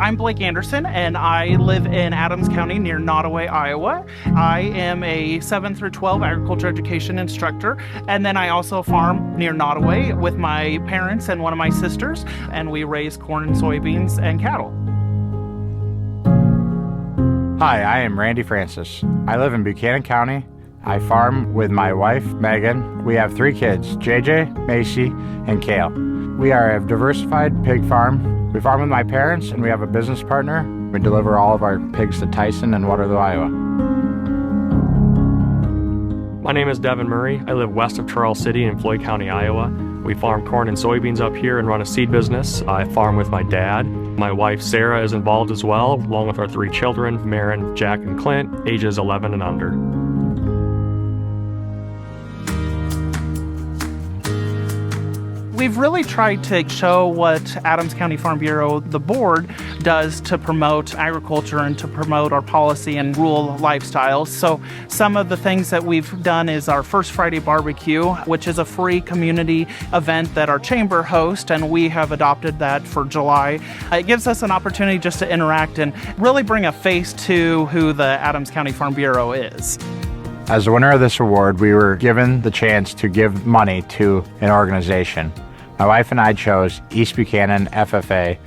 I'm Blake Anderson, and I live in Adams County near Nottoway, Iowa. I am a 7 through 12 agriculture education instructor, and then I also farm near Nottoway with my parents and one of my sisters, and we raise corn and soybeans and cattle. Hi, I am Randy Francis. I live in Buchanan County. I farm with my wife, Megan. We have 3 kids, JJ, Macy, and Kale. We are a diversified pig farm. We farm with my parents, and we have a business partner. We deliver all of our pigs to Tyson and Waterloo, Iowa. My name is Devon Murray. I live west of Charles City in Floyd County, Iowa. We farm corn and soybeans up here and run a seed business. I farm with my dad. My wife, Sarah, is involved as well, along with our 3 children, Marin, Jack, and Clint, ages 11 and under. We've really tried to show what Adams County Farm Bureau, the board, does to promote agriculture and to promote our policy and rural lifestyles. So some of the things that we've done is our First Friday Barbecue, which is a free community event that our chamber hosts, and we have adopted that for July. It gives us an opportunity just to interact and really bring a face to who the Adams County Farm Bureau is. As the winner of this award, we were given the chance to give money to an organization. My wife and I chose East Buchanan FFA.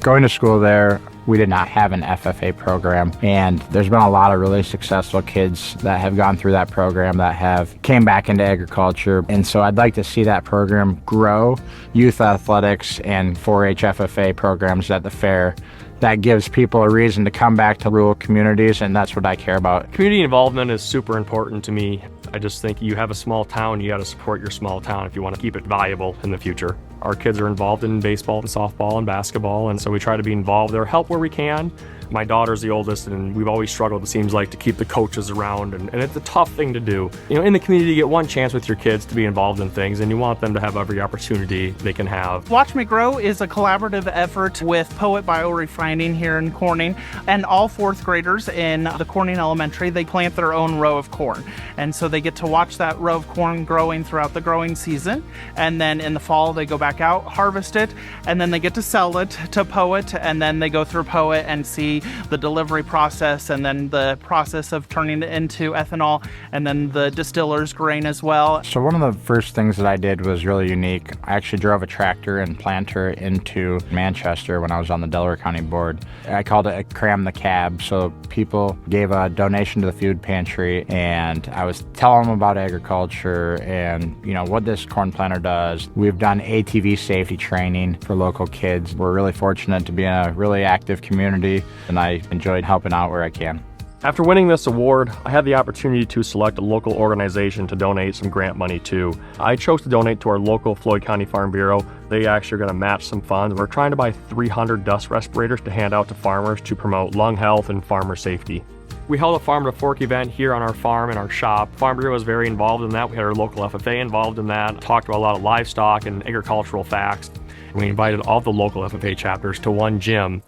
Going to school there, we did not have an FFA program, and there's been a lot of really successful kids that have gone through that program that have came back into agriculture, and so I'd like to see that program grow. Youth athletics and 4-H FFA programs at the fair. That gives people a reason to come back to rural communities, and that's what I care about. Community involvement is super important to me. I just think you have a small town, you got to support your small town if you want to keep it viable in the future. Our kids are involved in baseball and softball and basketball, and so we try to be involved there, help where we can. My daughter's the oldest, and we've always struggled, it seems like, to keep the coaches around, and it's a tough thing to do. You know, in the community, you get one chance with your kids to be involved in things, and you want them to have every opportunity they can have. Watch Me Grow is a collaborative effort with Poet Biorefining here in Corning, and all 4th graders in the Corning Elementary, they plant their own row of corn. And so they get to watch that row of corn growing throughout the growing season, and then in the fall, they go back out, harvest it, and then they get to sell it to Poet, and then they go through Poet and see the delivery process, and then the process of turning it into ethanol, and then the distiller's grain as well. So one of the first things that I did was really unique. I actually drove a tractor and planter into Manchester when I was on the Delaware County Board. I called it a Cram the Cab, so people gave a donation to the food pantry, and I was telling them about agriculture and, you know, what this corn planter does. We've done ATV safety training for local kids. We're really fortunate to be in a really active community, and I enjoyed helping out where I can. After winning this award, I had the opportunity to select a local organization to donate some grant money to. I chose to donate to our local Floyd County Farm Bureau. They actually are going to match some funds. We're trying to buy 300 dust respirators to hand out to farmers to promote lung health and farmer safety. We held a Farm to Fork event here on our farm and our shop. Farm Bureau was very involved in that. We had our local FFA involved in that, talked about a lot of livestock and agricultural facts. We invited all the local FFA chapters to one gym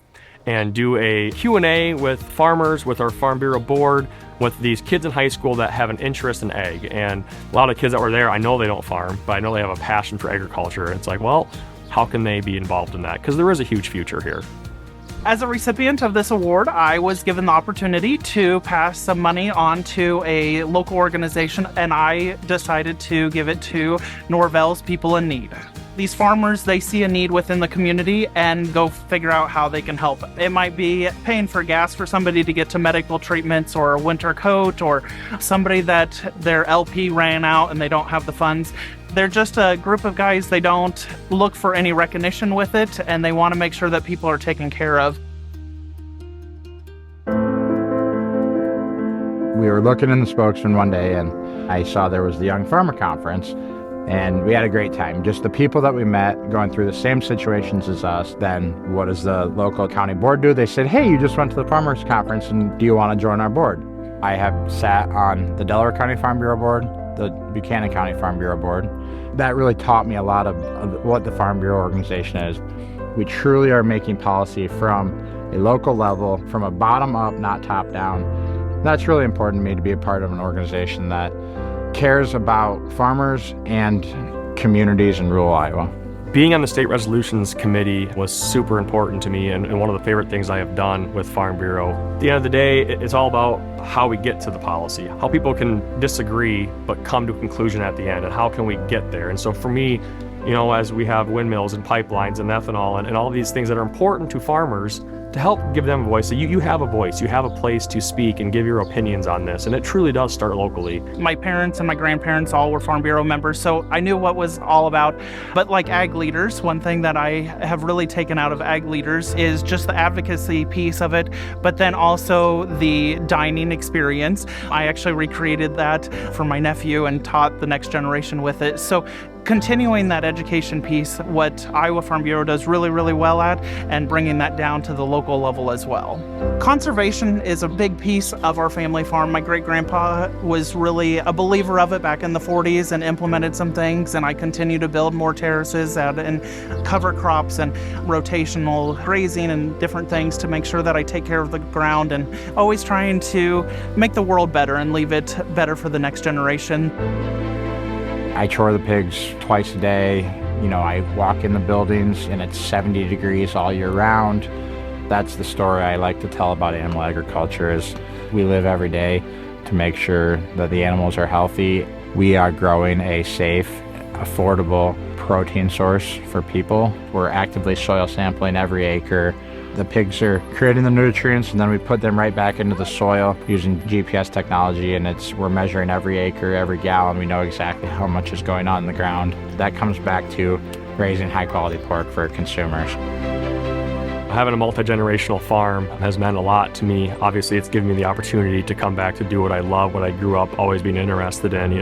and do a Q&A with farmers, with our Farm Bureau board, with these kids in high school that have an interest in ag. And a lot of kids that were there, I know they don't farm, but I know they have a passion for agriculture. It's like, well, how can they be involved in that? Because there is a huge future here. As a recipient of this award, I was given the opportunity to pass some money on to a local organization, and I decided to give it to Norvell's People in Need. These farmers, they see a need within the community and go figure out how they can help. It might be paying for gas for somebody to get to medical treatments or a winter coat, or somebody that their LP ran out and they don't have the funds. They're just a group of guys, they don't look for any recognition with it, and they want to make sure that people are taken care of. We were looking in the spokesman one day, and I saw there was the Young Farmer Conference, and we had a great time. Just the people that we met going through the same situations as us. Then what does the local county board do? They said, hey, you just went to the Farmers Conference, and do you want to join our board? I have sat on the Delaware County Farm Bureau board, the Buchanan County Farm Bureau board. That really taught me a lot of what the Farm Bureau organization is. We truly are making policy from a local level, from a bottom up, not top down. That's really important to me, to be a part of an organization that cares about farmers and communities in rural Iowa. Being on the state resolutions committee was super important to me and one of the favorite things I have done with Farm Bureau. At the end of the day, it's all about how we get to the policy, how people can disagree but come to a conclusion at the end, and how can we get there. And so for me, as we have windmills and pipelines and ethanol and all these things that are important to farmers, to help give them a voice. So you have a voice, you have a place to speak and give your opinions on this, and it truly does start locally. My parents and my grandparents all were Farm Bureau members, so I knew what was all about. But like ag leaders, one thing that I have really taken out of ag leaders is just the advocacy piece of it, but then also the dining experience. I actually recreated that for my nephew and taught the next generation with it. So continuing that education piece, what Iowa Farm Bureau does really, really well at, and bringing that down to the local level as well. Conservation is a big piece of our family farm. My great-grandpa was really a believer of it back in the 40s and implemented some things, and I continue to build more terraces out and cover crops and rotational grazing and different things to make sure that I take care of the ground, and always trying to make the world better and leave it better for the next generation. I chore the pigs twice a day. I walk in the buildings and it's 70 degrees all year round. That's the story I like to tell about animal agriculture, is we live every day to make sure that the animals are healthy. We are growing a safe, affordable protein source for people. We're actively soil sampling every acre. The pigs are creating the nutrients, and then we put them right back into the soil using GPS technology, and we're measuring every acre, every gallon. We know exactly how much is going on in the ground. That comes back to raising high-quality pork for consumers. Having a multi-generational farm has meant a lot to me. Obviously, it's given me the opportunity to come back to do what I love, what I grew up always being interested in.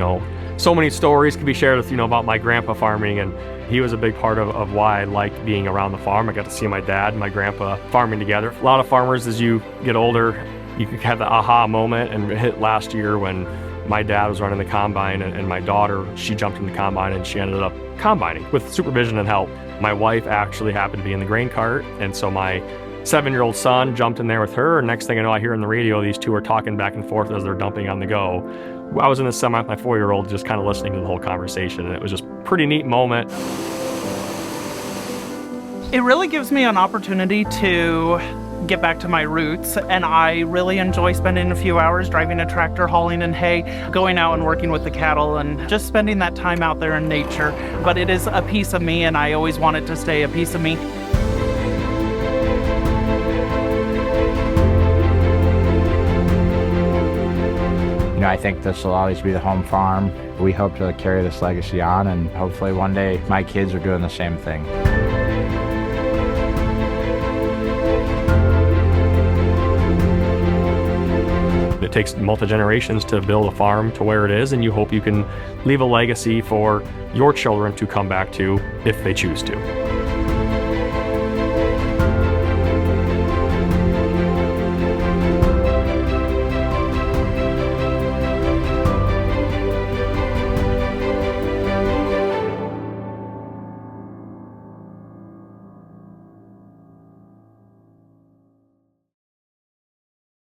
So many stories can be shared with, about my grandpa farming, and he was a big part of why I liked being around the farm. I got to see my dad and my grandpa farming together. A lot of farmers, as you get older, you can have the aha moment, and it hit last year when my dad was running the combine, and my daughter, she jumped in the combine and she ended up combining with supervision and help. My wife actually happened to be in the grain cart, and so my 7-year-old son jumped in there with her, and next thing I know, I hear on the radio these two are talking back and forth as they're dumping on the go. I was in the semi with my 4-year-old just kind of listening to the whole conversation, and it was just a pretty neat moment. It really gives me an opportunity to get back to my roots, and I really enjoy spending a few hours driving a tractor, hauling in hay, going out and working with the cattle, and just spending that time out there in nature. But it is a piece of me, and I always want it to stay a piece of me. I think this will always be the home farm. We hope to carry this legacy on, and hopefully one day my kids are doing the same thing. It takes multi-generations to build a farm to where it is, and you hope you can leave a legacy for your children to come back to if they choose to.